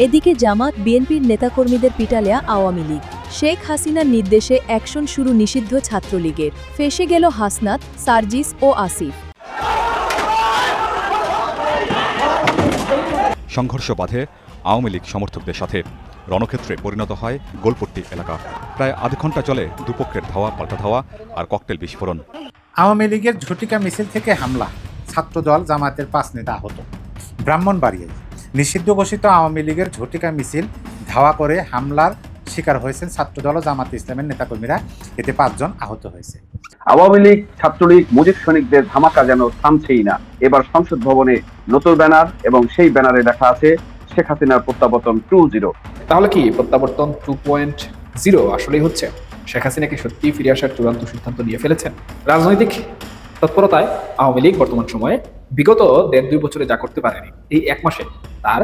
এদিকে জামাত বিএনপির নেতাকর্মীদের পিটালেয়া আওয়ামী লীগ। শেখ হাসিনার নির্দেশে অ্যাকশন শুরু নিষিদ্ধ ছাত্রলীগের। ফেঁসে গেল হাসনাত, সার্জিস ও আসিফ। সংঘর্ষ বাধে আওয়ামী লীগ সমর্থকদের সাথে। রণক্ষেত্রে পরিণত হয় গোলপট্টি এলাকা। প্রায় আধ ঘন্টা চলে দুপক্ষের ধাওয়া পাল্টা ধাওয়া আর ককটেল বিস্ফোরণ। আওয়ামী লীগের ঝটিকা মিছিল থেকে হামলা, ছাত্রদল জামায়াতের 5 নেতা আহত। ব্রাহ্মণবাড়িয়ায় নিষিদ্ধ ঘোষিত আওয়ামী লীগের ঝটিকা মিছিল ধাওয়া করে হামলার শিকার হয়েছেন ছাত্রদল ও জামায়াতে ইসলামের নেতাকর্মীরা। এতে 5 জন আহত হয়েছে। আওয়ামী লীগ, ছাত্রলীগ, মুজিব সৈনিকদের ধামাকা যেন থামছেই না। এবার সংসদ ভবনে নতুন ব্যানার এবং সেই ব্যানারে লেখা আছে শেখ হাসিনার প্রত্যাবর্তন 2.0। তাহলে কি প্রত্যাবর্তন 2.0 আসলেই হচ্ছে? শেখ হাসিনা কি সত্যিই ফিরে আসার চূড়ান্ত সিদ্ধান্ত নিয়ে ফেলেছেন? রাজনৈতিক তৎপরতায় আওয়ামী লীগ বর্তমান সময়ে বিগত 1.5-2 বছরে যা করতে পারেনি, এই 1 মাসে তার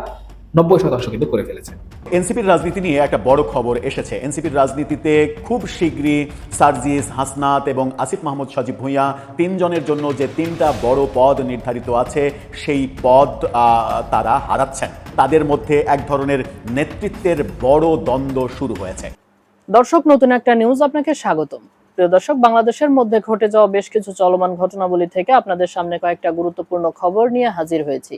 90% কিন্তু করে ফেলেছে। এনসিপির রাজনীতি নিয়ে একটা বড় খবর এসেছে। এনসিপির রাজনীতিতে খুব শীঘ্রই সার্জিস, হাসনাত এবং আসিফ মাহমুদ সজীব ভুঁইয়া 3 জনের জন্য যে 3টা বড় পদ নির্ধারিত আছে, সেই পদ তারা হারাচ্ছেন। তাদের মধ্যে এক ধরনের নেতৃত্বের বড় দ্বন্দ্ব শুরু হয়েছে। দর্শক, নতুন একটা নিউজ আপনাকে স্বাগতম। প্রিয় দর্শক, বাংলাদেশের মধ্যে ঘটে যাওয়া বেশ কিছু চলমান ঘটনাবলী থেকে আপনাদের সামনে কয়েকটা গুরুত্বপূর্ণ খবর নিয়ে হাজির হয়েছি,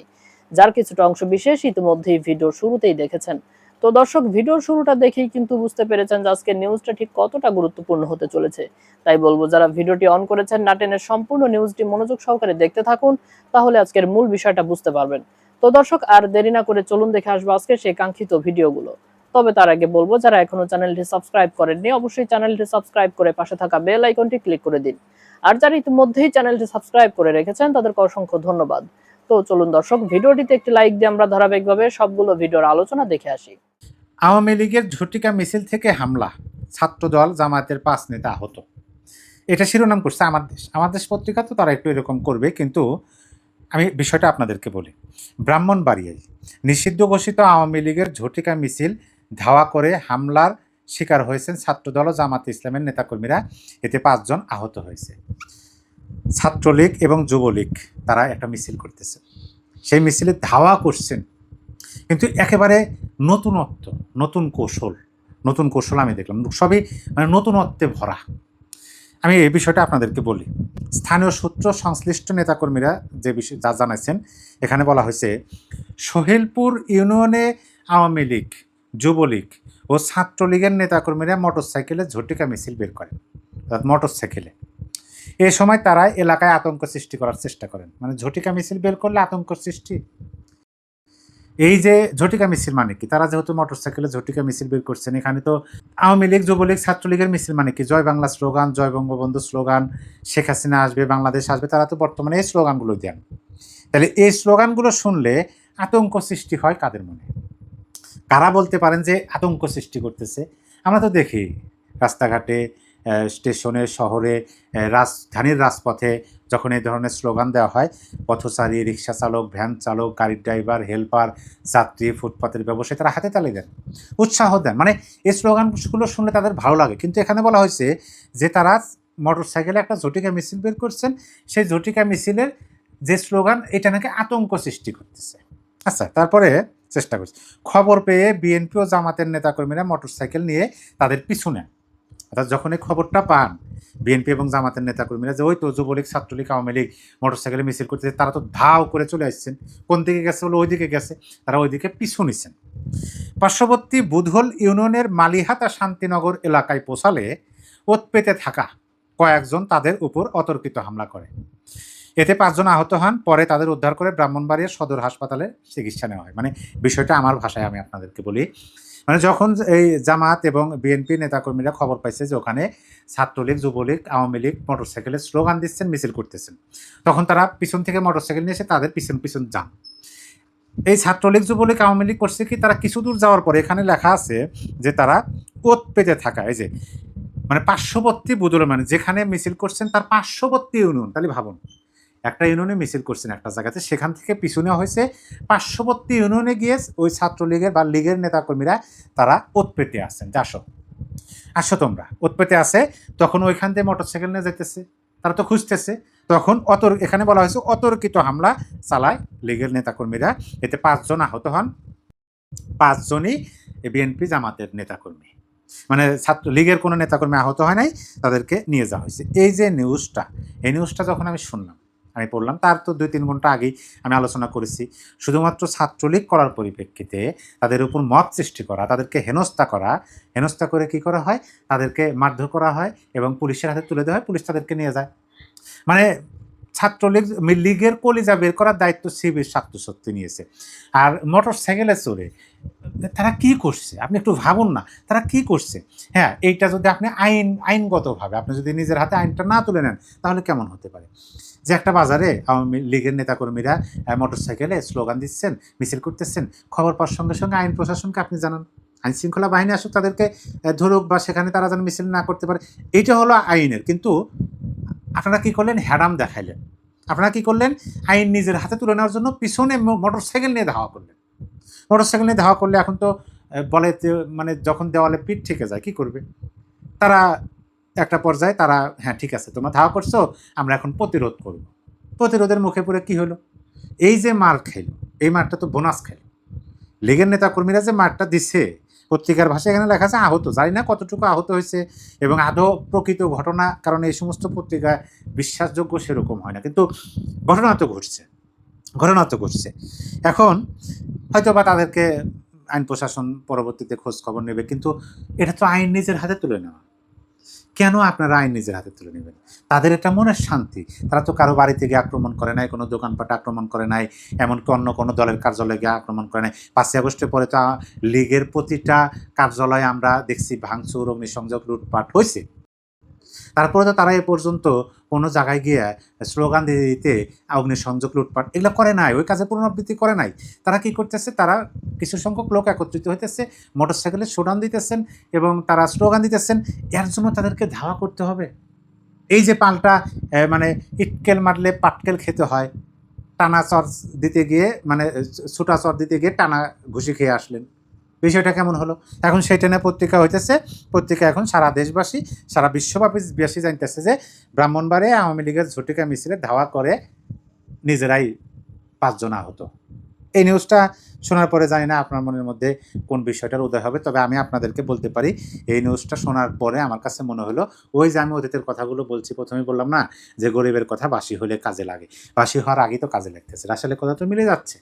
যার কিছুটা অংশ বিশেষ ইতিমধ্যেই ভিডিওর শুরুতেই দেখেছেন। তো দর্শক, ভিডিওর শুরুটা দেখেই কিন্তু বুঝতে পেরেছেন যে আজকের নিউজটা ঠিক কতটা গুরুত্বপূর্ণ হতে চলেছে। তাই বলবো, যারা ভিডিওটি অন করেছেন, না টেনে সম্পূর্ণ নিউজটি মনোযোগ সহকারে দেখতে থাকুন, তাহলে আজকের মূল বিষয়টা বুঝতে পারবেন। তো দর্শক, আর দেরি না করে চলুন দেখে আসবো আজকে সেই কাঙ্ক্ষিত ভিডিওগুলো। তবে তার আগে বলবো, যারা এখনো চ্যানেলটি সাবস্ক্রাইব করেননি, অবশ্যই চ্যানেলটি সাবস্ক্রাইব করে পাশে থাকা বেল আইকনটি ক্লিক করে দিন। আর যারা ইতিমধ্যেই চ্যানেলটি সাবস্ক্রাইব করে রেখেছেন, তাদেরকে অসংখ্য ধন্যবাদ। তো চলুন দর্শক, ভিডিওটিতে একটি লাইক দিয়ে আমরা ধারাবাহিকভাবে সবগুলো ভিডিওর আলোচনা দেখে আসি। আওয়ামী লীগের ঝটিকা মিছিল থেকে হামলা, ছাত্রদল জামায়াতের 5 নেতা আহত। এটা শিরোনাম করছে আমার দেশ পত্রিকা। তো তারা একটু এরকম করবে, কিন্তু আমি বিষয়টা আপনাদেরকে বলি। ব্রাহ্মণবাড়িয়ায় নিষিদ্ধ ঘোষিত আওয়ামী লীগের ঝটিকা মিছিল ধাওয়া করে হামলার শিকার হয়েছেন ছাত্রদল ও জামায়াতে ইসলামের নেতাকর্মীরা। এতে 5 জন আহত হয়েছে। ছাত্রলীগ এবং যুবলীগ তারা একটা মিছিল করতেছে, সেই মিছিলে ধাওয়া করছেন, কিন্তু একেবারে নতুনত্ব, নতুন কৌশল আমি দেখলাম। সবই মানে নতুনত্বে ভরা। আমি এই বিষয়টা আপনাদেরকে বলি। স্থানীয় সূত্র সংশ্লিষ্ট নেতাকর্মীরা যে বিষয় যা জানাইছেন, এখানে বলা হয়েছে সোহেলপুর ইউনিয়নে আওয়ামী লীগ, যুবলীগ ও ছাত্রলীগের নেতাকর্মীরা মোটরসাইকেলে ঝটিকা মিছিল বের করেন, মোটরসাইকেলে। এ সময় তারা এলাকায় আতঙ্ক সৃষ্টি করার চেষ্টা করেন। মানে ঝটিকা মিছিল বের করলে আতঙ্ক সৃষ্টি। এই যে ঝটিকা মিছিল মানে কি? তারা যেহেতু মোটরসাইকেলে ঝটিকা মিছিল বের করছেন, এখানে তো আওয়ামী লীগ, যুবলীগ, ছাত্রলীগের মিছিল মানে কি? জয় বাংলা স্লোগান, জয় বঙ্গবন্ধু স্লোগান, শেখ হাসিনা আসবে, বাংলাদেশ আসবে। তারা তো বর্তমানে এই স্লোগানগুলো দেন। তাহলে এই স্লোগানগুলো শুনলে আতঙ্ক সৃষ্টি হয় কাদের মনে? কারা বলতে পারেন যে আতঙ্ক সৃষ্টি করতেছে? আমরা তো দেখি রাস্তাঘাটে, স্টেশনে, শহরে, রাজধানীর রাজপথে যখন এই ধরনের স্লোগান দেওয়া হয়, পথচারী, রিক্সা চালক, ভ্যান চালক, গাড়ির ড্রাইভার, হেল্পার, যাত্রী, ফুটপাতের ব্যবসায়ী তারা হাতে তালি দেন, উৎসাহ দেন। মানে এই স্লোগানগুলো শুনলে তাদের ভালো লাগে। কিন্তু এখানে বলা হয়েছে যে তারা মোটরসাইকেলে একটা ঝটিকা মিছিল বের করছেন, সেই ঝটিকা মিছিলের যে স্লোগান, এটা নাকি আতঙ্ক সৃষ্টি করতেছে। আচ্ছা, তারপরে চেষ্টা করছে। খবর পেয়ে বিএনপি ও জামাতের নেতাকর্মীরা মোটরসাইকেল নিয়ে তাদের পিছু নেন। অর্থাৎ যখন এই খবরটা পান বিএনপি এবং জামাতের নেতাকর্মীরা যে ওই তো যুবলীগ, ছাত্রলীগ, আওয়ামী লীগ মোটরসাইকেলে মিছিল করতেছে, তারা তো ধাও করে চলে আসছেন। কোন দিকে গেছে? বলে ওই দিকে গেছে। তারা ওইদিকে পিছু নিচ্ছেন। পার্শ্ববর্তী বুধল ইউনিয়নের মালিহাতা শান্তিনগর এলাকায় পৌঁছালে ওত পেতে থাকা কয়েকজন তাদের উপর অতর্কিত হামলা করে। এতে 5 জন আহত হন। পরে তাদের উদ্ধার করে ব্রাহ্মণবাড়িয়া সদর হাসপাতালে চিকিৎসা নেওয়া হয়। মানে বিষয়টা আমার ভাষায় আমি আপনাদেরকে বলি। মানে যখন এই জামাত এবং বিএনপি নেতাকর্মীরা খবর পাইছে যে ওখানে ছাত্রলীগ, যুবলীগ, আওয়ামী লীগ মোটরসাইকেলে স্লোগান দিচ্ছেন, মিছিল করতেছেন, তখন তারা পিছন থেকে মোটরসাইকেল নিয়ে এসে তাদের পিছন যান। এই ছাত্রলীগ, যুবলীগ, আওয়ামী লীগ করছে কি, তারা কিছু দূর যাওয়ার পরে এখানে লেখা আছে যে তারা ওত পেতে থাকা, এই যে মানে পার্শ্ববর্তী বুদল, মানে যেখানে মিছিল করছেন তার পার্শ্ববর্তী ইউনিয়ন। তাহলে ভাবুন, একটা ইউনিয়নে মিছিল করছেন একটা জায়গাতে, সেখান থেকে পিছু নেওয়া হয়েছে পার্শ্ববর্তী ইউনিয়নে গিয়ে ওই ছাত্রলীগের বা লীগের নেতাকর্মীরা তারা ওত পেতে আসছেন যে আসো তোমরা, ওত পেতে আসে। তখন ওইখান থেকে মোটরসাইকেল নিয়ে যেতেছে, তারা তো খুঁজতেছে। তখন এখানে বলা হয়েছে অতর্কিত হামলা চালায় লীগের নেতাকর্মীরা। এতে 5 জন আহত হন। 5 জনই বিএনপি জামাতের নেতাকর্মী, মানে ছাত্রলীগের কোনো নেতাকর্মী আহত হয় নাই, তাদেরকে নিয়ে যাওয়া হয়েছে। এই যে নিউজটা, এই নিউজটা যখন আমি শুনলাম, আমি পড়লাম, তার তো 2-3 ঘন্টা আগেই আমি আলোচনা করেছি। শুধুমাত্র ছাত্রলীগ করার পরিপ্রেক্ষিতে তাদের উপর মত সৃষ্টি করা, তাদেরকে হেনস্থা করে কি করা হয়, তাদেরকে মারধর করা হয় এবং পুলিশের হাতে তুলে দেওয়া হয়, পুলিশ তাদেরকে নিয়ে যায়। মানে লীগের কলিজা বের করার দায়িত্ব সিবির স্বার্থশক্তি নিয়েছে। আর মোটর সাইকেলে চড়ে তারা কি করছে আপনি একটু ভাবুন না, তারা কি করছে। হ্যাঁ, এইটা যদি আপনি আইনগতভাবে আপনি যদি নিজের হাতে আইনটা না তুলে নেন, তাহলে কেমন হতে পারে যে একটা বাজারে আওয়ামী লীগের নেতাকর্মীরা মোটর সাইকেলে স্লোগান দিচ্ছেন, মিছিল করতেছেন, খবর পাওয়ার সঙ্গে সঙ্গে আইন প্রশাসনকে আপনি জানান, আইন শৃঙ্খলা বাহিনী আসুক, তাদেরকে ধরুক বা সেখানে তারা যেন মিছিল না করতে পারে। এইটা হলো আইনের। কিন্তু আপনারা কি করলেন, হ্যাডাম দেখাইলেন। আপনারা কি করলেন, আইন নিজের হাতে তুলে নেওয়ার জন্য পিছনে মোটর সাইকেল নিয়ে ধাওয়া করলেন। মোটর সাইকেল নিয়ে ধাওয়া করলে এখন তো বলে মানে যখন দেওয়ালে পিঠ থেকে যায় কি করবে তারা, একটা পর্যায়ে তারা হ্যাঁ ঠিক আছে তোমরা ধাওয়া করছো, আমরা এখন প্রতিরোধ করব। প্রতিরোধের মুখে পড়ে কি হলো, এই যে মার খাইল, এই মারটা তো বোনাস খাইল। লীগের নেতাকর্মীরা যে মারটা দিছে, পত্রিকার ভাষায় এখানে লেখা আছে আহত, জানি না কতটুকু আহত হয়েছে এবং আদৌ প্রকৃত ঘটনা, কারণ এই সমস্ত পত্রিকায় বিশ্বাসযোগ্য সেরকম হয় না, কিন্তু ঘটনা তো ঘটছে। এখন হয়তো বা তাদেরকে আইন প্রশাসন পরবর্তীতে খোঁজ খবর নেবে, কিন্তু এটা তো আইন নিজের হাতে তুলে নেওয়া। কেন আপনারা আইন নিজের হাতে তুলে নেবেন? তাদের একটা মনের শান্তি, তারা তো কারো বাড়িতে গিয়ে আক্রমণ করে নাই, কোনো দোকানপাট আক্রমণ করে নাই, এমনকি অন্য কোনো দলের কার্যালয়ে গিয়ে আক্রমণ করে নাই। 5ই আগস্টের পরে তো লীগের প্রতিটা কার্যালয়ে আমরা দেখছি ভাঙচুর, অগ্নিসংযোগ, লুটপাট হয়েছে। তারপরে তো তারা এ পর্যন্ত কোনো জায়গায় গিয়ে স্লোগান দিতে অগ্নিসংযোগ, লুটপাট এগুলো করে নাই, ওই কাজে পুনরাবৃত্তি করে নাই। তারা কি করতেছে, তারা কিছু সংখ্যক লোক একত্রিত হইতেছে, মোটরসাইকেলে শোডাউন দিতেছেন এবং তারা স্লোগান দিতেছেন। এর জন্য তাদেরকে ধাওয়া করতে হবে? এই যে পাল্টা মানে ইটকেল মারলে পাটকেল খেতে হয়, টানা চর দিতে গিয়ে মানে ছোটা চর দিতে গিয়ে টানা ঘুষি খেয়ে আসলেন, বিষয়টা কেমন হলো? এখন সেইটা নিয়ে পত্রিকা হইতেছে, পত্রিকা এখন সারা দেশবাসী, সারা বিশ্বব্যাপী জানতেছে যে ব্রাহ্মণবাড়িয়া আওয়ামী লীগের ঝটিকা মিছিলে ধাওয়া করে নিজেরাই 5 জন আহত। এই নিউজটা শোনার পরে জানি না আপনার মনের মধ্যে কোন বিষয়টার উদয় হবে, তবে আমি আপনাদেরকে বলতে পারি এই নিউজটা শোনার পরে আমার কাছে মনে হলো ওই যে আমি অতীতের কথাগুলো বলছি, প্রথমেই বললাম না যে গরিবের কথা বাসি হলে কাজে লাগে, বাসি হওয়ার আগেই তো কাজে লাগতেছে। রাসেলের কথা তো মিলে যাচ্ছে,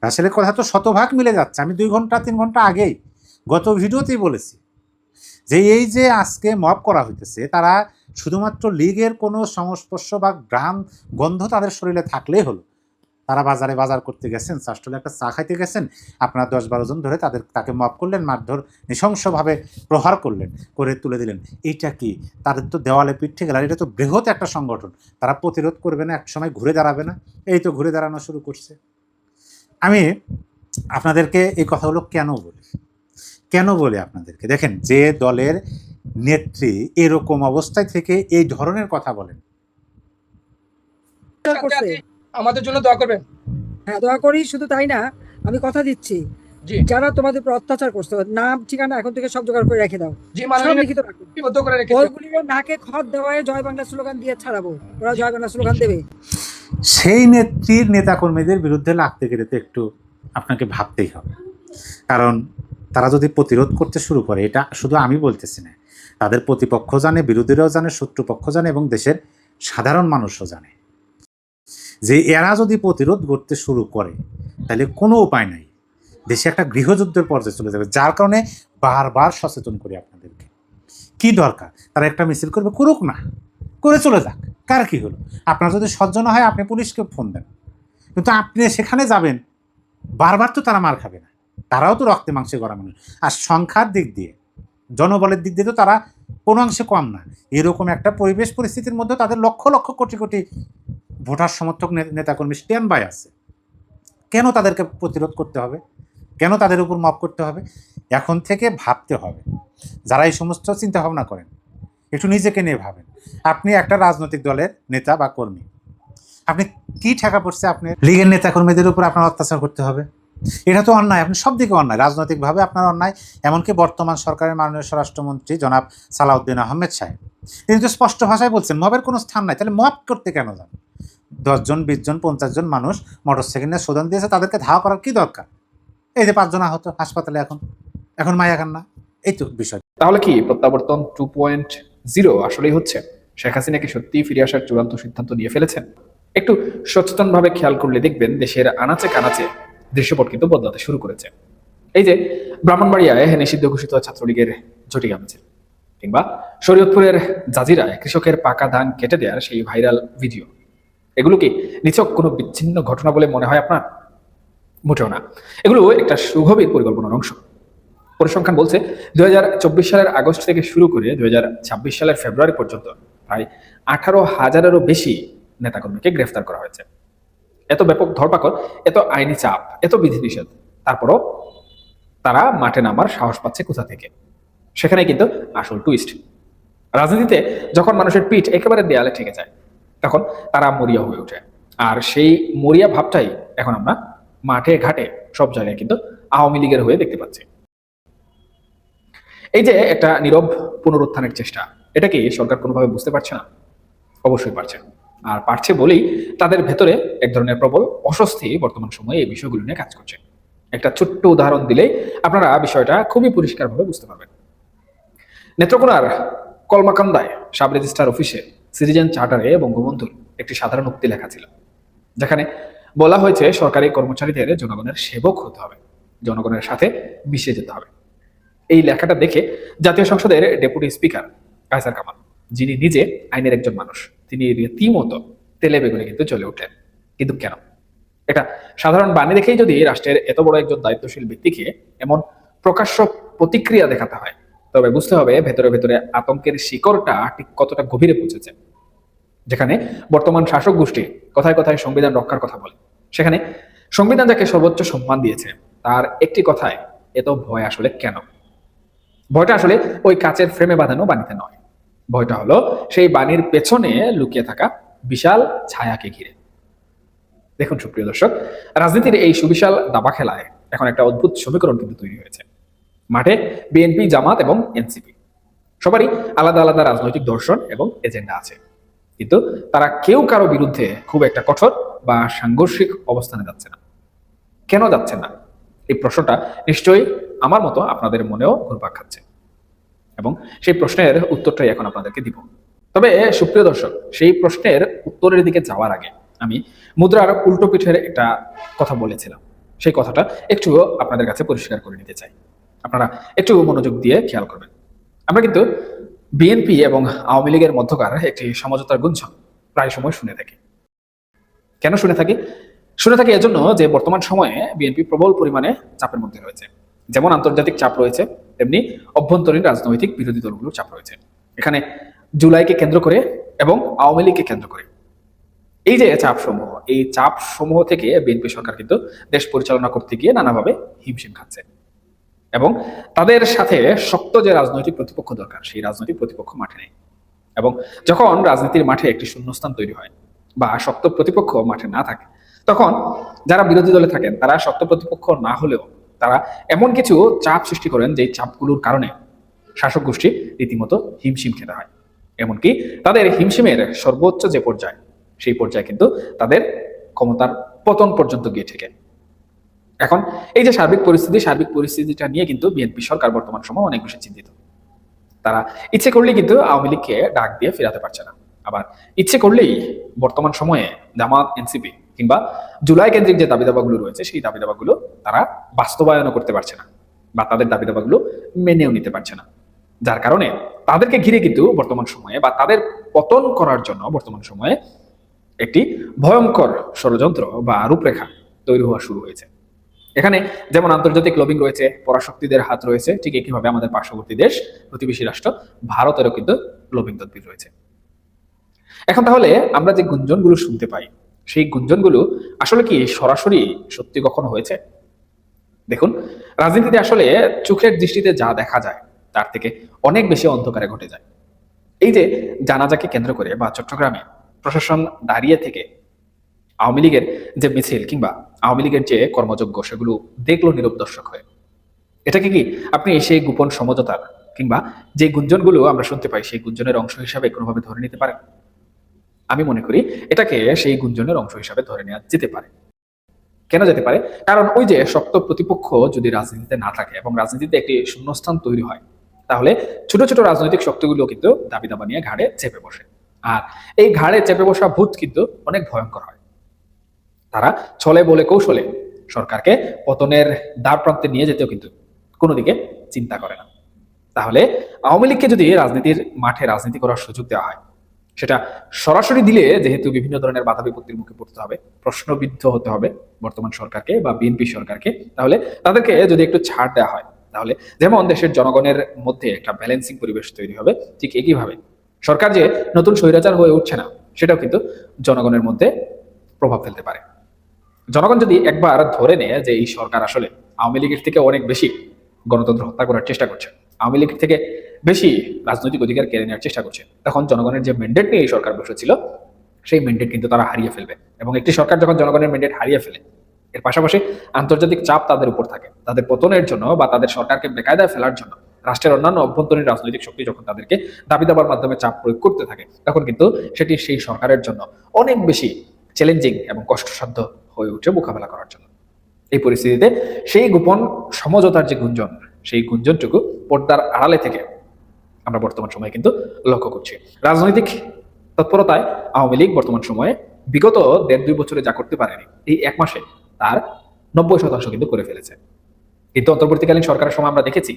রাসেলের কথা তো শতভাগ মিলে যাচ্ছে। আমি 2-3 ঘন্টা আগেই গত ভিডিওতেই বলেছি যে এই যে আজকে মব করা হইতেছে, তারা শুধুমাত্র লীগের কোনো সংস্পর্শ বা গন্ধ তাদের শরীরে থাকলেই হলো। তারা বাজার করতে গেছেন, চাষটলে একটা চা খাইতে গেছেন, আপনারা 10-12 জন ধরে তাকে মব করলেন, মারধর নৃশংসভাবে প্রহার করলেন, করে তুলে দিলেন। এইটা কি? তাদের তো দেওয়ালে পিঠ থেকে গেল। এটা তো বৃহৎ একটা সংগঠন, তারা প্রতিরোধ করবে না, একসময় ঘুরে দাঁড়াবে না? এই তো ঘুরে দাঁড়ানো শুরু করছে। আমি আপনাদেরকে এই কথাগুলো কেন বলি আপনাদেরকে, দেখেন যে দলের নেত্রী এরকম অবস্থায় থেকে এই ধরনের কথা বলেন, আমাদের জন্য দোয়া করবেন। হ্যাঁ, দোয়া করি। শুধু তাই না, আমি কথা দিচ্ছি জি যারা তোমাদের উপর অত্যাচার করছে, নাম ঠিকানা এখন থেকে সব জোগাড় করে রেখে দাও, জি সব মাননীয় লিখিত রাখো। লিপিবদ্ধ করে রেখেছি। ওইগুলির নাকে খত দেওয়ায় জয় বাংলা স্লোগান দিয়ে ছাড়াবো, ওরা জয় বাংলা স্লোগান দেবে। সেই নেত্রীর নেতাকর্মীদের বিরুদ্ধে লাগতে গেলে তো একটু আপনাকে ভাবতেই হবে, কারণ তারা যদি প্রতিরোধ করতে শুরু করে, এটা শুধু আমি বলতেছি না, তাদের প্রতিপক্ষ জানে, বিরোধীরাও জানে, শত্রুপক্ষ জানে এবং দেশের সাধারণ মানুষও জানে যে এরা যদি প্রতিরোধ করতে শুরু করে তাহলে কোনো উপায় নাই, দেশে একটা গৃহযুদ্ধের পর্যায়ে চলে যাবে। যার কারণে বারবার সচেতন করি আপনাদেরকে, কি দরকার তারা একটা মিছিল করবে, করুক না, করে চলে যাক, কার কি হলো? আপনার যদি সহ্য না হয় আপনি পুলিশকে ফোন দেন, কিন্তু আপনি সেখানে যাবেন, বারবার তো তারা মার খাবে না, তারাও তো রক্তে মাংসে গড়া মানুষ। আর সংখ্যার দিক দিয়ে, জনবলের দিক দিয়ে তো তারা কোনো অংশে কম না। এরকম একটা পরিবেশ পরিস্থিতির মধ্যে তাদের লক্ষ লক্ষ কোটি কোটি ভোটার সমর্থক নেতাকর্মী স্ট্যান্ড বাই আছে। কেন তাদেরকে প্রতিরোধ করতে হবে? কেন তাদের উপর মপ করতে হবে? এখন থেকে ভাবতে হবে, যারা এই সমস্ত চিন্তা ভাবনা করেন একটু নিজেকে নিয়ে ভাবেন। আপনি একটা রাজনৈতিক দলের নেতা বা কর্মী, আপনি কি ঠেকা পড়ছে আপনি লীগের নেতাকর্মীদের উপর আপনার অত্যাচার করতে হবে? এটা তো অন্যায়, আপনি সব দিকে অন্যায়, রাজনৈতিকভাবে আপনার অন্যায়। এমনকি বর্তমান সরকারের মাননীয় স্বরাষ্ট্রমন্ত্রী জনাব সালাউদ্দিন আহমেদ সাহেব, তিনি তো স্পষ্ট ভাষায় বলছেন মবের কোনো স্থান নাই। তাহলে মব করতে কেন যান? 10 জন, 20 জন, 50 জন মানুষ মোটরসাইকেল নিয়ে শোধন দিয়েছে, তাদেরকে ধাওয়া করার কি দরকার? এই যে 5 জন আহত হাসপাতালে, এখন মায়া কান্না, এই তো বিষয়। তাহলে কি প্রত্যাবর্তন 2.0 আসলেই হচ্ছে? শেখ হাসিনা কি সত্যিই ফিরে আসার চূড়ান্ত সিদ্ধান্ত নিয়ে ফেলেছেন? একটু সচেতনভাবে খেয়াল করলে দেখবেন দেশের আনাচে কানাচে দৃশ্যপট কিন্তু বদলাতে শুরু করেছে। এই যে ব্রাহ্মণবাড়িয়ায় নিষিদ্ধ ঘোষিত ছাত্রলীগের ঝটিকা মিছিল, কিংবা শরীয়তপুরের জাজিরায় কৃষকের পাকা ধান কেটে দেওয়ার সেই ভাইরাল ভিডিও, এগুলো কি নিছক কোনো বিচ্ছিন্ন ঘটনা বলে মনে হয় আপনার? মোটেও না, এগুলো একটা সুগভীর পরিকল্পনার অংশ। পরিসংখ্যান বলছে 2024 সালের আগস্ট থেকে শুরু করে 2026 সালের ফেব্রুয়ারি পর্যন্ত প্রায় 18,000-এরও বেশি নেতাকর্মীকে গ্রেফতার করা হয়েছে। এত ব্যাপক ধরপাকড়, এত আইনি চাপ, এত বিধিনিষেধ, তারপরও তারা মাঠে নামার সাহস পাচ্ছে কোথা থেকে? সেখানে কিন্তু আসল টুইস্ট। রাজনীতিতে যখন মানুষের পিঠ একেবারে দেয়ালে ঠেকে যায়, তখন তারা মরিয়া হয়ে ওঠে। আর সেই মরিয়া ভাবটাই এখন আমরা মাঠে ঘাটে সব জায়গায় কিন্তু আওয়ামী লীগের হয়ে দেখতে পাচ্ছি। এই যে একটা নীরব পুনরুত্থানের চেষ্টা, এটা কি সরকার কোনোভাবে বুঝতে পারছে না? অবশ্যই পারছে, আর পারছে বলেই তাদের ভেতরে এক ধরনের প্রবল অস্বস্তি বর্তমান সময়ে এই বিষয়গুলো নিয়ে কাজ করছে। একটা ছোট্ট উদাহরণ দিলেই আপনারা বিষয়টা খুবই পরিষ্কারভাবে বুঝতে পারবেন। নেত্রকোনার কলমাকান্দায় সাব রেজিস্ট্রার অফিসে সিটিজেন চার্টারে বঙ্গবন্ধুর একটি সাধারণ উক্তি লেখা ছিল, যেখানে বলা হয়েছে সরকারি কর্মচারীদের জনগণের সেবক হতে হবে, জনগণের সাথে মিশে যেতে হবে। এই লেখাটা দেখে জাতীয় সংসদের ডেপুটি স্পিকার কায়সার কামাল, যিনি নিজে আইনের একজন মানুষ, তিনি রীতিমতো তেলে বেগুনে কিন্তু চলে উঠলেন। কিন্তু কেন? এটা সাধারণ বাণী দেখেই যদি রাষ্ট্রের এত বড় একজন দায়িত্বশীল ব্যক্তিকে এমন প্রকাশ্য প্রতিক্রিয়া দেখাতে হয়, তবে বুঝতে হবে ভেতরে ভেতরে আতঙ্কের শিকড়টা ঠিক কতটা গভীরে পৌঁছেছে। যেখানে বর্তমান শাসক গোষ্ঠী কথায় কথায় সংবিধান রক্ষার কথা বলে, সেখানে সংবিধান যাকে সর্বোচ্চ সম্মান দিয়েছে তার একটি কথায় এত ভয় আসলে কেন? ভয়টা আসলে ওই কাচের ফ্রেমে বাঁধানো বাণীতে নয়, ভয়টা হলো সেই বাণীর পেছনে লুকিয়ে থাকা বিশাল ছায়াকে ঘিরে। দেখুন সুপ্রিয় দর্শক, রাজনীতির এই সুবিশাল দাবা খেলায় এখন একটা অদ্ভুত সমীকরণ কিন্তু তৈরি হয়েছে। মাঠে বিএনপি, জামাত এবং এনসিপি, সবারই আলাদা আলাদা রাজনৈতিক দর্শন এবং এজেন্ডা আছে, কিন্তু তারা কেউ কারো বিরুদ্ধে খুব একটা কঠোর বা সাংঘর্ষিক অবস্থানে যাচ্ছে না। কেন যাচ্ছে না? এই প্রশ্নটা নিশ্চয়ই আমার মতো আপনাদের মনেও ঘুরপাক খাচ্ছে, এবং সেই প্রশ্নের উত্তরটাই এখন আপনাদেরকে দিব। তবে সুপ্রিয় দর্শক, সেই প্রশ্নের উত্তরের দিকে যাওয়ার আগে আমি মুদ্রার উল্টো পিঠের একটা কথা বলেছিলাম, সেই কথাটা একটু আপনাদের কাছে পরিষ্কার করে নিতে চাই। আপনারা একটু মনোযোগ দিয়ে খেয়াল করবেন। আমরা কিন্তু বিএনপি এবং আওয়ামী লীগের মধ্যকার একটি সমঝোতার গুঞ্জন প্রায় সময় শুনে থাকি। কেন শুনে থাকি? শুনে থাকি এজন্য যে বর্তমান সময়ে বিএনপি প্রবল পরিমাণে চাপের মধ্যে রয়েছে। যেমন আন্তর্জাতিক চাপ রয়েছে, তেমনি অভ্যন্তরীণ রাজনৈতিক বিরোধী দলগুলোর চাপ রয়েছে। এখানে জুলাইকে কেন্দ্র করে এবং আওয়ামী লীগকে কেন্দ্র করে এই যে চাপসমূহ, এই চাপসমূহ থেকে বিএনপি সরকার কিন্তু দেশ পরিচালনা করতে গিয়ে নানাভাবে হিমশিম খাচ্ছে, এবং তাদের সাথে শক্ত যে রাজনৈতিক প্রতিপক্ষ দরকার, সেই রাজনৈতিক প্রতিপক্ষ মাঠে নেই। এবং যখন রাজনীতির মাঠে একটি শূন্যস্থান তৈরি হয় বা শক্ত প্রতিপক্ষ মাঠে না থাকে, তখন যারা বিরোধী দলে থাকেন তারা শক্ত প্রতিপক্ষ না হলেও তারা এমন কিছু চাপ সৃষ্টি করেন যে চাপগুলোর কারণে শাসক গোষ্ঠী রীতিমতো হিমশিম খেতে হয়। এমনকি তাদের হিমশিমের সর্বোচ্চ যে পর্যায়, সেই পর্যায়ে কিন্তু তাদের ক্ষমতার পতন পর্যন্ত গিয়ে ঠেকে। এখন এই যে সার্বিক পরিস্থিতিটা নিয়ে কিন্তু বিএনপি সরকার বর্তমান সময় অনেক বেশি চিন্তিত। তারা ইচ্ছে করলেই কিন্তু আওয়ামী লীগকে ডাক দিয়ে ফেরাতে পারছে না, আবার ইচ্ছে করলেই বর্তমান সময়ে জামাত, এনসিপি কিংবা জুলাই কেন্দ্রিক যে দাবিদাবাগুলো রয়েছে, সেই দাবিদাবাগুলো তারা বাস্তবায়নও করতে পারছে না, বা তাদের দাবিদাবাগুলো মেনেও নিতে পারছে না। যার কারণে তাদেরকে ঘিরে কিন্তু বর্তমান সময়ে বা তাদের পতন করার জন্য বর্তমান সময়ে একটি ভয়ঙ্কর ষড়যন্ত্র বা রূপরেখা তৈরি হওয়া শুরু হয়েছে। এখানে যেমন আন্তর্জাতিক লবিং রয়েছে, পরাশক্তিদের হাত রয়েছে, ঠিক একইভাবে আমাদের পার্শ্ববর্তী দেশ, প্রতিবেশী রাষ্ট্র ভারতেরও কিন্তু লবিং তদবির রয়েছে। এখন তাহলে আমরা যে গুঞ্জনগুলো শুনতে পাই, সেই গুঞ্জনগুলো আসলে কি সরাসরি সত্যি কখনো হয়েছে? দেখুন, রাজনীতিতে আসলে চোখের দৃষ্টিতে যা দেখা যায় তার থেকে অনেক বেশি অন্ধকারে ঘটে যায়। এই যে জানাজাকে কেন্দ্র করে বা চট্টগ্রামে প্রশাসন দাঁড়িয়ে থেকে আওয়ামী লীগের যে মিছিল কিংবা আওয়ামী লীগের যে কর্মযজ্ঞ, সেগুলো দেখলো নীরব দর্শক হয়ে, এটাকে কি আপনি সেই গোপন সমঝোতার কিংবা যে গুঞ্জনগুলো আমরা শুনতে পাই, সেই গুঞ্জনের অংশ হিসাবে কোনোভাবে ধরে নিতে পারেন? আমি মনে করি এটাকে সেই গুঞ্জনের অংশ হিসাবে ধরে নেওয়া যেতে পারে। কেন যেতে পারে? কারণ ওই যে শক্ত প্রতিপক্ষ যদি রাজনীতিতে না থাকে এবং রাজনীতিতে একটি শূন্যস্থান তৈরি হয়, তাহলে ছোট ছোট রাজনৈতিক শক্তিগুলো কিন্তু দাবি দাবা নিয়ে ঘাড়ে চেপে বসে। আর এই ঘাড়ে চেপে বসা ভূত কিন্তু অনেক ভয়ঙ্কর হয়। তারা ছলে বলে কৌশলে সরকারকে পতনের দ্বার প্রান্তে নিয়ে যেতেও কিন্তু কোনো দিকে চিন্তা করে না। তাহলে আওয়ামী লীগকে যদি রাজনীতির মাঠে রাজনীতি করার সুযোগ দেওয়া হয়, সেটা সরাসরি দিলে যেহেতু বিভিন্ন ধরনের বাধা বিপত্তির মুখে পড়তে হবে, প্রশ্নবিদ্ধ হতে হবে বর্তমান সরকারকে বা বিএনপি সরকারকে, তাহলে তাদেরকে যদি একটু ছাড় দেওয়া হয়, তাহলে যেমন দেশের জনগণের মধ্যে একটা ব্যালেন্সিং পরিবেশ তৈরি হবে, ঠিক একইভাবে সরকার যে নতুন স্বৈরাচার হয়ে উঠছে না, সেটাও কিন্তু জনগণের মধ্যে প্রভাব ফেলতে পারে। জনগণ যদি একবার ধরে নেয় যে এই সরকার আসলে আওয়ামী লীগের থেকে অনেক বেশি গণতন্ত্র হত্যা করার চেষ্টা করছে, আওয়ামী লীগের থেকে বেশি রাজনৈতিক অধিকার কেড়ে নেওয়ার চেষ্টা করছে, তখন জনগণের যে ম্যান্ডেট নিয়ে এই সরকার বসেছিল, সেই ম্যান্ডেট কিন্তু তারা হারিয়ে ফেলবে। এবং একটি সরকার যখন জনগণের ম্যান্ডেট হারিয়ে ফেলে, এর পাশাপাশি আন্তর্জাতিক চাপ তাদের উপর থাকে, তাদের পতনের জন্য বা তাদের সরকারকে বেকায়দায় ফেলার জন্য রাষ্ট্রের অন্যান্য অভ্যন্তরীণ রাজনৈতিক শক্তি যখন তাদেরকে দাবি দাবার মাধ্যমে চাপ প্রয়োগ করতে থাকে, তখন কিন্তু সেটি সেই সরকারের জন্য অনেক বেশি চ্যালেঞ্জিং এবং কষ্টসাধ্য হয়ে উঠে মোকাবেলা করার জন্য। এই পরিস্থিতিতে সেই গোপন সমঝোতার যে গুঞ্জন, সেই গুঞ্জনটুকু পর্দার আড়ালে থেকে আমরা বর্তমান সময়ে কিন্তু লক্ষ্য করছি। রাজনৈতিক তৎপরতায় আওয়ামী লীগ বর্তমান সময়ে বিগত 1.5-2 বছরে যা করতে পারেনি, এই 1 মাসে তার 90% কিন্তু করে ফেলেছে। কিন্তু অন্তর্বর্তীকালীন সরকারের সময় আমরা দেখেছি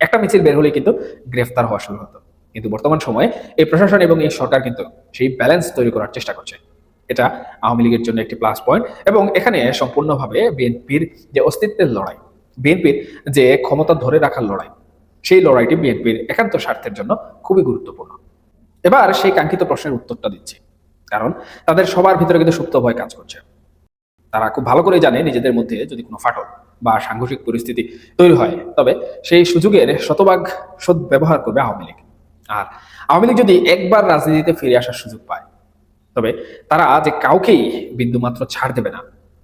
একটা মিছিল বের হলেই কিন্তু গ্রেফতার হওয়া শুরু হতো। কিন্তু বর্তমান সময়ে এই প্রশাসন এবং এই সরকার কিন্তু সেই ব্যালেন্স তৈরি করার চেষ্টা করছে। এটা আওয়ামী লীগের জন্য একটি প্লাস পয়েন্ট এবং এখানে সম্পূর্ণভাবে বিএনপির যে অস্তিত্বের লড়াই, বিএনপির যে ক্ষমতা ধরে রাখার লড়াই, সেই লড়াইটি বিএনপির একান্ত স্বার্থের জন্য খুবই গুরুত্বপূর্ণ। এবার সেই কাঙ্ক্ষিত প্রশ্নের উত্তরটা দিচ্ছি, কারণ তাদের সবার ভিতরে কিন্তু সুপ্ত ভয় কাজ করছে। তারা খুব ভালো করে জানে নিজেদের মধ্যে যদি কোনো ফাটল বা সাংঘর্ষিক পরিস্থিতি তৈরি হয়, তবে সেই সুযোগের শতভাগ সদ্ব্যবহার করবে আওয়ামী লীগ। আর আওয়ামী লীগ যদি একবার রাজনীতিতে ফিরে আসার সুযোগ পায়, তবে তারা যে কাউকেই বিন্দুমাত্র ছাড় দেবে না,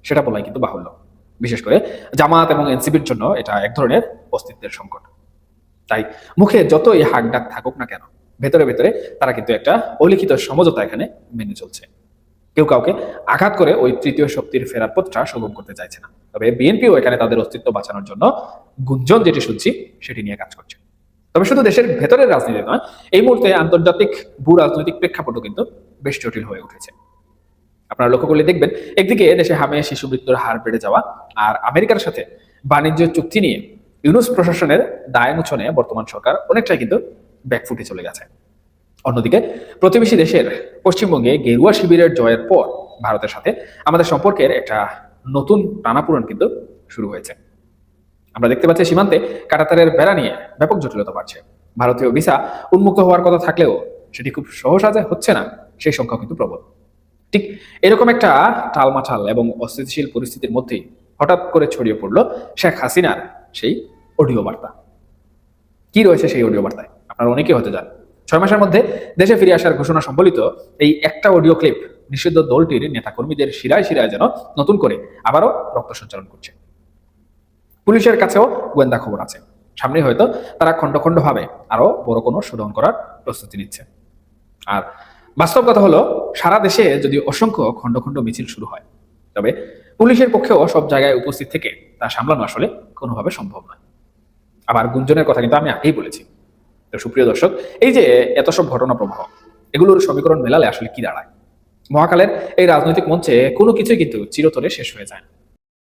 সেটা বলাই কিন্তু বাহুল্য। বিশেষ করে জামাত এবং এনসিপির জন্য এটা এক ধরনের অস্তিত্বের সংকট। তাই মুখে যতই হাক ডাক থাকুক না কেন, ভেতরে ভেতরে তারা কিন্তু একটা অলিখিত সমঝোতা এখানে মেনে চলছে। কেউ কাউকে আঘাত করে ওই তৃতীয় শক্তির ফেরার পথটা সুগম করতে চাইছে না। তবে বিএনপিও এখানে তাদের অস্তিত্ব বাঁচানোর জন্য গুঞ্জন যেটি শুনছি সেটি নিয়ে কাজ করছে। তবে শুধু দেশের ভেতরের রাজনীতি নয়, এই মুহূর্তে আন্তর্জাতিক ভূ রাজনৈতিক প্রেক্ষাপটও কিন্তু বেশ জটিল হয়ে উঠেছে। আপনারা লক্ষ্য করলে দেখবেন, একদিকে দেশে হামে শিশু মৃত্যুর হার বেড়ে যাওয়া আর আমেরিকার সাথে বাণিজ্য চুক্তি নিয়ে ইউনূস প্রশাসনের দায় মোচনে বর্তমান সরকার অনেকটাই কিন্তু ব্যাকফুটে চলে গেছে। অন্যদিকে প্রতিবেশী দেশের পশ্চিমবঙ্গে গেরুয়া শিবিরের জয়ের পর ভারতের সাথে আমাদের সম্পর্কের একটা নতুন টানাপোড়েন কিন্তু শুরু হয়েছে। আমরা দেখতে পাচ্ছি সীমান্তে কাঁটাতারের বেড়া নিয়ে ব্যাপক জটিলতা বাড়ছে। ভারতীয় ভিসা উন্মুক্ত হওয়ার কথা থাকলেও সেটি খুব সহজে হচ্ছে না, সেই সংখ্যা কিন্তু প্রবল। ঠিক এরকম একটা টালমাটাল এবং অস্থিতিশীল পরিস্থিতির মধ্যেই হঠাৎ করে ছড়িয়ে পড়লো শেখ হাসিনার সেই অডিও বার্তা। কি রয়েছে সেই অডিও বার্তায় আপনারা অনেকে হতে যান। 6 মাসের মধ্যে দেশে ফিরে আসার ঘোষণা সম্বলিত এই একটা অডিও ক্লিপ নিষিদ্ধ দলটির নেতাকর্মীদের শিরায় শিরায় যেন নতুন করে আবারও রক্ত সঞ্চালন করছে। পুলিশের কাছেও গোয়েন্দা খবর আছে, সামনে হয়তো তারা খন্ড খন্ড ভাবে আরো বড় কোনো শোডাউন করার প্রস্তুতি নিচ্ছে। আর বাস্তব কথা হলো, সারা দেশে যদি অসংখ্য খন্ড খন্ড মিছিল শুরু হয়, তবে পুলিশের পক্ষেও সব জায়গায় উপস্থিত থেকে তা সামলানো আসলে কোনোভাবে সম্ভব নয়। আবার গুঞ্জনের কথা কিন্তু আমি আগেই বলেছি। তো সুপ্রিয় দর্শক, এই যে এত সব ঘটনা প্রবাহ, এগুলোর সমীকরণ মেলালে আসলে কি দাঁড়ায়? মহাকালের এই রাজনৈতিক মঞ্চে কোনো কিছুই কিন্তু চিরতরে শেষ হয়ে যায় না।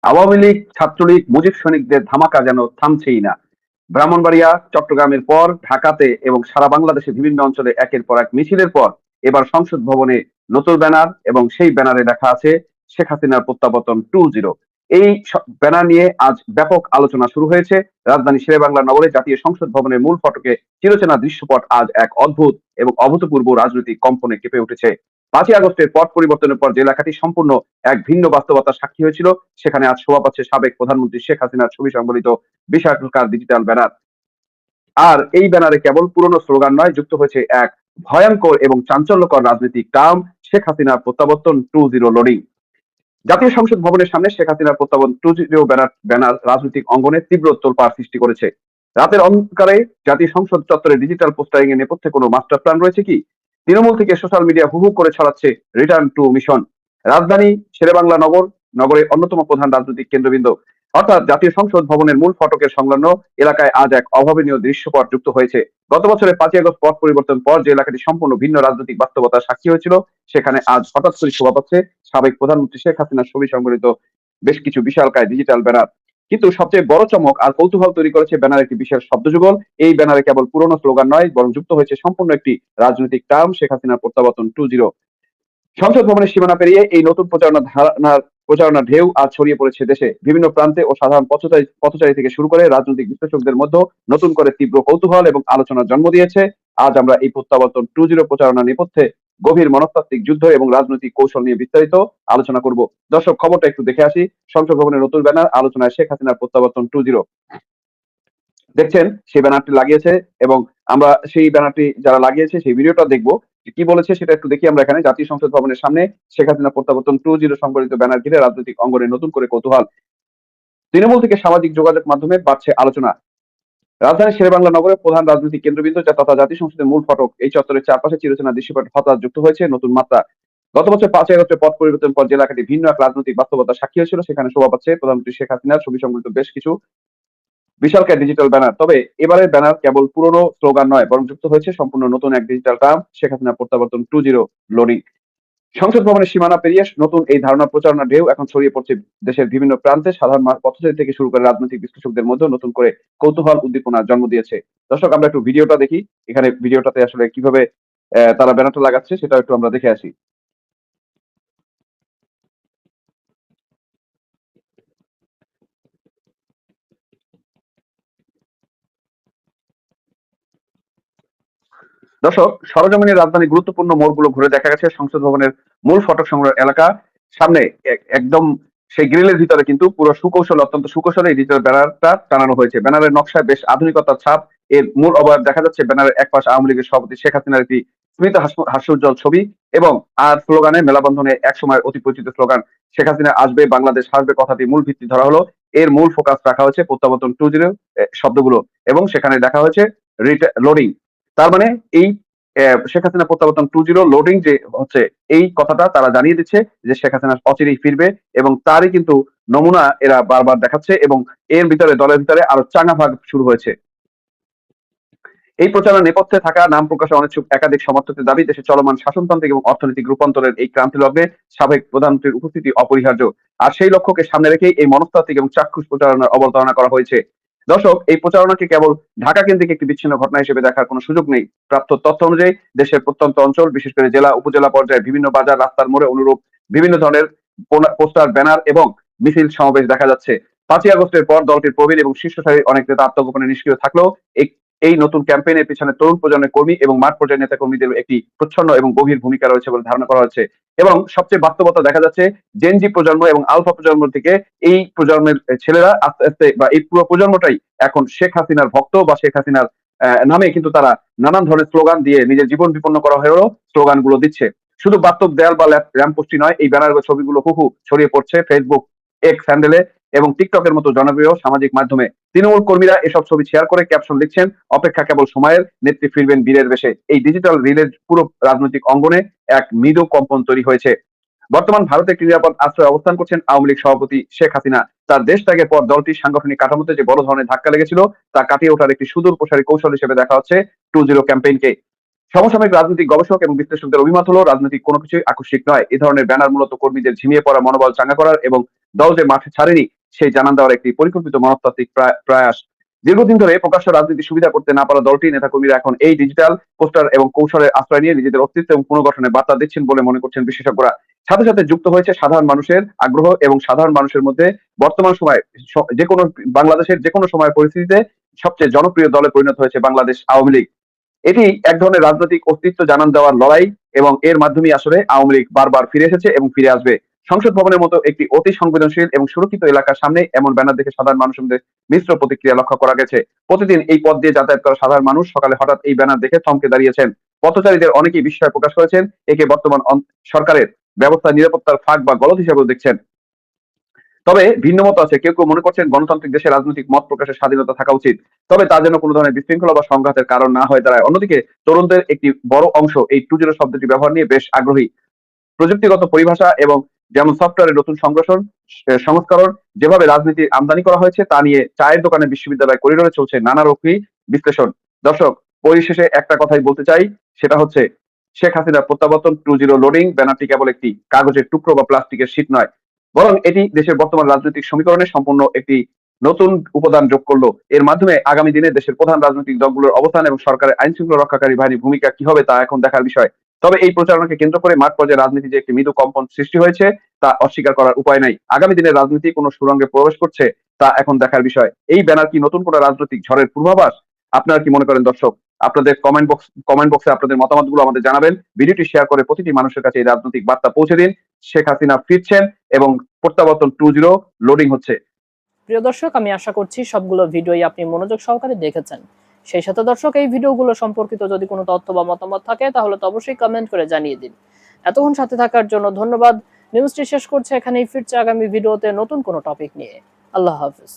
আওয়ামী লীগ, ছাত্রলীগ, মুজিব সৈনিকদের ধামাকা যেন থামছেই না। ব্রাহ্মণবাড়িয়া, চট্টগ্রামের পর ঢাকাতে এবং সারা বাংলাদেশে বিভিন্ন অঞ্চলে একের পর এক মিছিলের পর এবার সংসদ ভবনে নতুন ব্যানার এবং সেই ব্যানারে লেখা আছে শেখ হাসিনার প্রত্যাবর্তন 2.0। এই ব্যানার নিয়ে আজ ব্যাপক আলোচনা শুরু হয়েছে। রাজধানী শেরেবাংলা নগরে জাতীয় সংসদ ভবনের মূল ফটকে চিরচেনা দৃশ্যপট আজ এক অদ্ভুত এবং অভূতপূর্ব রাজনৈতিক কম্পনে কেঁপে উঠেছে। 5ই আগস্টের পট পরিবর্তনের পর যে এলাকাটি সম্পূর্ণ এক ভিন্ন বাস্তবতার সাক্ষী হয়েছিল, সেখানে আজ শোভা পাচ্ছে সাবেক প্রধানমন্ত্রী শেখ হাসিনার ছবি সংবলিত বিশালাকার ডিজিটাল ব্যানার। আর এই ব্যানারে কেবল পুরনো স্লোগান নয়, যুক্ত হয়েছে এক ভয়ঙ্কর এবং চাঞ্চল্যকর রাজনৈতিক টার্ম, শেখ হাসিনার প্রত্যাবর্তন 2.0 লোডিং। জাতীয় সংসদ ভবনের সামনে শেখ হাসিনার প্রত্যাবর্তন 2.0 ব্যানার রাজনৈতিক অঙ্গনে তীব্র তোলপাড় সৃষ্টি করেছে। রাতের অন্ধকারে জাতীয় সংসদ চত্বরে ডিজিটাল পোস্টারিং এর নেপথ্যে কোনো মাস্টার প্ল্যান রয়েছে কি? তৃণমূল থেকে সোশ্যাল মিডিয়া হু হু করে ছড়াচ্ছে রিটার্ন টু মিশন। রাজধানী শেরেবাংলা নগর নগরের অন্যতম প্রধান রাজনৈতিক কেন্দ্রবিন্দু অর্থাৎ জাতীয় সংসদ ভবনের মূল ফটকের সংলগ্ন এলাকায় আজ এক অভাবনীয় দৃশ্যপট যুক্ত হয়েছে। গত বছরের 5ই আগস্ট পথ পরিবর্তন পর যে এলাকাটি সম্পূর্ণ ভিন্ন রাজনৈতিক বাস্তবতার সাক্ষী হয়েছিল, সেখানে আজ হঠাৎ করে শোভা পাচ্ছে সাবেক প্রধানমন্ত্রী শেখ হাসিনার ছবি সংবলিত বেশ কিছু বিশালকায় ডিজিটাল ব্যানার। কিন্তু সবচেয়ে বড় চমক আর কৌতূহল তৈরি করেছে ব্যানার একটি বিশেষ শব্দযুগল। এই ব্যানারে কেবল পুরনো স্লোগান নয়, বরং যুক্ত হয়েছে সম্পূর্ণ একটি রাজনৈতিক টার্ম, শেখ হাসিনার প্রত্যাবর্তন 2.0। সংসদ ভবনের সীমানা পেরিয়ে এই নতুন প্রচারণার ঢেউ আজ ছড়িয়ে পড়েছে দেশে বিভিন্ন প্রান্তে ও সাধারণ পথচারী থেকে শুরু করে রাজনৈতিক বিশ্লেষকদের মধ্যে নতুন করে তীব্র কৌতূহল এবং আলোচনার জন্ম দিয়েছে। আজ আমরা এই প্রত্যাবর্তন 2.0 প্রচারণা নেপথ্যে গভীর মনস্তাত্ত্বিক যুদ্ধ এবং রাজনৈতিক কৌশল নিয়ে বিস্তারিত আলোচনা করব। দর্শক, খবরটা একটু দেখে আসি। সংসদ ভবনের নতুন ব্যানার, আলোচনায় শেখ হাসিনার প্রত্যাবর্তন 2.0। দেখছেন সেই ব্যানারটি লাগিয়েছে এবং আমরা সেই ব্যানারটি যারা লাগিয়েছে সেই ভিডিওটা দেখবো কি বলেছে সেটা একটু দেখি আমরা এখানে। জাতীয় সংসদ ভবনের সামনে শেখ হাসিনা প্রত্যাবর্তন 2.0 সংবলিত ব্যানার ঘিরে রাজনৈতিক অঙ্গনে নতুন করে কৌতূহল। তৃণমূল থেকে সামাজিক যোগাযোগ মাধ্যমে বাড়ছে আলোচনা। রাজধানীর শেরেবাংলা নগরের প্রধান রাজনৈতিক কেন্দ্রবিন্দু তথা জাতীয় সংসদের মূল ফটক এই চত্বরের চারপাশে চিরচেনা দৃশ্যপট হঠাৎ যুক্ত হয়েছে নতুন মাত্রা। গত বছর 5ই আগস্টে পথ পরিবর্তন পর যে এলাকাটি ভিন্ন এক রাজনৈতিক বাস্তবতার সাক্ষী হয়েছিল, সেখানে শোভা পাচ্ছে প্রধানমন্ত্রী শেখ হাসিনার ছবি সংবলিত বেশ কিছু বিশালকায় ডিজিটাল ব্যানার। তবে এবারের ব্যানার কেবল পুরনো স্লোগান নয়, বরং যুক্ত হয়েছে সম্পূর্ণ নতুন এক ডিজিটাল টার্ম, শেখ হাসিনা প্রত্যাবর্তন 2.0 লোডিং। সংসদ ভবনের সীমানা পেরিয়ে নতুন এই ধারণা প্রচারণা ঢেউ এখন ছড়িয়ে পড়ছে দেশের বিভিন্ন প্রান্তে সাধারণ পথচারী থেকে শুরু করে রাজনৈতিক বিশ্লেষকদের মধ্যে নতুন করে কৌতূহল উদ্দীপনার জন্ম দিয়েছে। দর্শক, আমরা একটু ভিডিওটা দেখি। এখানে ভিডিওটাতে আসলে কিভাবে তারা ব্যানারটা লাগাচ্ছে সেটা একটু আমরা দেখে আসি। দর্শক, সরজমিনের রাজধানী গুরুত্বপূর্ণ মোড়গুলো ঘুরে দেখা গেছে সংসদ ভবনের মূল ফটক সংলগ্ন এলাকা সামনে একদম সেই গ্রিলের ভিতরে কিন্তু পুরো অত্যন্ত সুকৌশলে এই ডিজিটাল ব্যানারটা টানানো হয়েছে। ব্যানারের নকশায় বেশ আধুনিকতার ছাপ। এর মূল অবয়ব দেখা যাচ্ছে ব্যানারের এক পাশ আওয়ামী লীগের সভাপতি শেখ হাসিনার একটি স্মৃত হাস্যোজ্জ্বল ছবি এবং আর স্লোগানে মেলাবন্ধনে এক সময় অতি পরিচিত স্লোগান শেখ হাসিনা আসবে, বাংলাদেশ হাসবে কথাটি মূল ভিত্তি ধরা হলো। এর মূল ফোকাস রাখা হয়েছে প্রত্যাবর্তন 2.0 শব্দগুলো এবং সেখানে দেখা হয়েছে লোডিং। তার মানে এই শেখ হাসিনা প্রত্যাবর্তন 2.0 লোডিং যে হচ্ছে এই কথাটা তারা জানিয়ে দিচ্ছে যে শেখ হাসিনা অচিরেই ফিরবে এবং তারই কিন্তু নমুনা এরা বারবার দেখাচ্ছে এবং এর ভিতরে দলের ভিতরে আরো চাঙা ভাগ শুরু হয়েছে। এই প্রচারণার নেপথ্যে থাকা নাম প্রকাশে অনিচ্ছুক একাধিক সমর্থকদের দাবি, দেশে চলমান শাসনতান্ত্রিক এবং অর্থনৈতিক রূপান্তরের এই ক্রান্তি লগ্নে সাবেক প্রধানমন্ত্রীর উপস্থিতি অপরিহার্য। আর সেই লক্ষ্যকে সামনে রেখেই এই মনস্তাত্ত্বিক এবং চাক্ষুষ প্রচারণার অবতারণা করা হয়েছে। দর্শক, এই প্রচারণাকে কেবল ঢাকা কেন্দ্রিক একটি বিচ্ছিন্ন ঘটনা হিসেবে দেখার কোনো সুযোগ নেই। প্রাপ্ত তথ্য অনুযায়ী দেশের প্রত্যন্ত অঞ্চল, বিশেষ করে জেলা উপজেলা পর্যায়ে বিভিন্ন বাজার, রাস্তার মোড়ে অনুরূপ বিভিন্ন ধরনের পোস্টার, ব্যানার এবং মিছিল সমাবেশ দেখা যাচ্ছে। 5ই আগস্টের পর দলটির প্রবীণ এবং শীর্ষ সারির অনেক নেতা আত্মগোপনে নিষ্ক্রিয় থাকলেও এই নতুন ক্যাম্পেইনের পিছনে তরুণ প্রজন্মের কর্মী এবং মাঠ পর্যায়ের নেতা কর্মীদের একটি প্রচ্ছন্ন এবং গভীর ভূমিকা রয়েছে বলে ধারণা করা হচ্ছে। এবং সবচেয়ে বাস্তবতা দেখা যাচ্ছে জেনজি প্রজন্ম এবং আলফা প্রজন্ম থেকে এই প্রজন্মের ছেলেরা আস্তে আস্তে বা এই পুরো প্রজন্মটাই এখন শেখ হাসিনার ভক্ত বা শেখ হাসিনার নামে কিন্তু তারা নানান ধরনের স্লোগান দিয়ে নিজের জীবন বিপন্ন করা হয়েও স্লোগানগুলো দিচ্ছে। শুধু বাস্তব দেয়াল বা ল্যাম্পপোস্টই নয়, এই ব্যানার বা ছবিগুলো হুহু ছড়িয়ে পড়ছে ফেসবুক, এক্স হ্যান্ডেলে এবং টিকটকের মতো জনপ্রিয় সামাজিক মাধ্যমে। তৃণমূল কর্মীরা এসব ছবি শেয়ার করে ক্যাপশন লিখছেন, অপেক্ষা কেবল সময়ের, নেত্রী ফিরবেন বীরের বেশে। এই ডিজিটাল রিলের পুরো রাজনৈতিক অঙ্গনে এক মৃদু কম্পন তৈরি হয়েছে। বর্তমান ভারতে একটি নিরাপদ আশ্রয়ে অবস্থান করছেন আওয়ামী লীগ সভাপতি শেখ হাসিনা। তার দেশ ত্যাগের পর দলটির সাংগঠনিক কাঠামোতে যে বড় ধরনের ধাক্কা লেগেছিল তা কাটিয়ে ওঠার একটি সুদূর প্রসারী কৌশল হিসেবে দেখা হচ্ছে 2.0 ক্যাম্পেইনকে। সমসাময়িক রাজনৈতিক গবেষক এবং বিশ্লেষকদের অভিমত হলো, রাজনৈতিক কোনো কিছুই আকস্মিক নয়। এই ধরনের ব্যানার মূলত কর্মীদের ঝিমিয়ে পড়া মনোবল চাঙ্গা করার এবং দল যে মাঠে ছাড়েনি সেই জানান দেওয়ার একটি পরিকল্পিত মনস্তাত্ত্বিক প্রয়াস। দীর্ঘদিন ধরে প্রকাশ্য রাজনীতি সুবিধা করতে না পারা দলটি নেতাকর্মীরা এখন এই ডিজিটাল পোস্টার এবং কৌশলের আশ্রয় নিয়ে নিজেদের অস্তিত্ব এবং পুনর্গঠনের বার্তা দিচ্ছেন বলে মনে করছেন বিশেষজ্ঞরা। সাথে সাথে যুক্ত হয়েছে সাধারণ মানুষের আগ্রহ এবং সাধারণ মানুষের মধ্যে বর্তমান সময়ে যে কোনো বাংলাদেশের যে কোনো সময়ের পরিস্থিতিতে সবচেয়ে জনপ্রিয় দলে পরিণত হয়েছে বাংলাদেশ আওয়ামী লীগ। এটি এক ধরনের রাজনৈতিক অস্তিত্ব জানান দেওয়ার লড়াই এবং এর মাধ্যমে আসলে আওয়ামী লীগ বারবার ফিরে এসেছে এবং ফিরে আসবে। সংসদ ভবনের মতো একটি অতি সংবেদনশীল এবং সুরক্ষিত এলাকার সামনে এমন ব্যানার দেখে সাধারণ মানুষের মধ্যে মিশ্র প্রতিক্রিয়া লক্ষ্য করা গেছে। প্রতিদিন এই পথ দিয়ে যাতায়াত করা সাধারণ মানুষ সকালে হঠাৎ এই ব্যানার দেখে থমকে দাঁড়িয়েছেন। পথচারীদের অনেকেই বিস্ময় প্রকাশ করেছেন, একে বর্তমান সরকারের ব্যবস্থা নিরাপত্তার ফাঁক বা গলদ হিসেবেও দেখছেন। তবে ভিন্ন মত আছে, কেউ কেউ মনে করছেন গণতান্ত্রিক দেশে রাজনৈতিক মত প্রকাশের স্বাধীনতা থাকা উচিত, তবে তা যেন কোনো ধরনের বিশৃঙ্খলা বা সংঘাতের কারণ না হয়ে দাঁড়ায়। অন্যদিকে তরুণদের একটি বড় অংশ এই 2.0 শব্দটি ব্যবহার নিয়ে বেশ আগ্রহী। প্রযুক্তিগত পরিভাষা এবং যেমন সফটওয়্যারের নতুন সংস্করণ, যেভাবে রাজনীতি আমদানি করা হয়েছে তা নিয়ে চায়ের দোকানে বিশ্ববিদ্যালয় করিডোরে চলছে নানারকম বিশ্লেষণ। দর্শক, পরিশেষে একটা কথাই বলতে চাই, সেটা হচ্ছে শেখ হাসিনার প্রত্যাবর্তন 2.0 লোডিং ব্যানারটি কেবল একটি কাগজের টুকরো বা প্লাস্টিকের শীট নয়, বরং এটি দেশের বর্তমান রাজনৈতিক সমীকরণে সম্পূর্ণ একটি নতুন উপাদান যোগ করলো। এর মাধ্যমে আগামী দিনে দেশের প্রধান রাজনৈতিক দলগুলোর অবস্থান এবং সরকারের আইন শৃঙ্খলা রক্ষাকারী বাহিনীর ভূমিকা কি হবে তা এখন দেখার বিষয়। তবে এই প্রচারণাকে কেন্দ্র করে মাঠ পর্যায়ে রাজনীতি যে একটি মৃদু কম্পন সৃষ্টি হয়েছে তা অস্বীকার করার উপায় নাই। আগামী দিনে রাজনীতি কোন সুরঙ্গে প্রবেশ করছে তা এখন দেখার বিষয়। এই ব্যানার কি নতুন কোন রাজনৈতিক ঝড়ের পূর্বাভাস? আপনারা কি মনে করেন দর্শক? আপনাদের কমেন্ট বক্সে আপনাদের মতামতগুলো আমাদের জানাবেন। ভিডিওটি শেয়ার করে প্রতিটি মানুষের কাছে এই রাজনৈতিক বার্তা পৌঁছে দিন। শেখ হাসিনা ফিরছেন এবং প্রত্যাবর্তন 2.0 লোডিং হচ্ছে। প্রিয় দর্শক, আমি আশা করছি সবগুলো ভিডিওই আপনি মনোযোগ সহকারে দেখেছেন। সেই সাথে দর্শক, এই ভিডিওগুলো সম্পর্কিত যদি কোনো তথ্য বা মতামত থাকে তাহলে তো অবশ্যই কমেন্ট করে জানিয়ে দিন। এতক্ষণ সাথে থাকার জন্য ধন্যবাদ। নিউজটি শেষ করছে এখানেই, ফিরছে আগামী ভিডিওতে নতুন কোনো টপিক নিয়ে। আল্লাহ হাফেজ।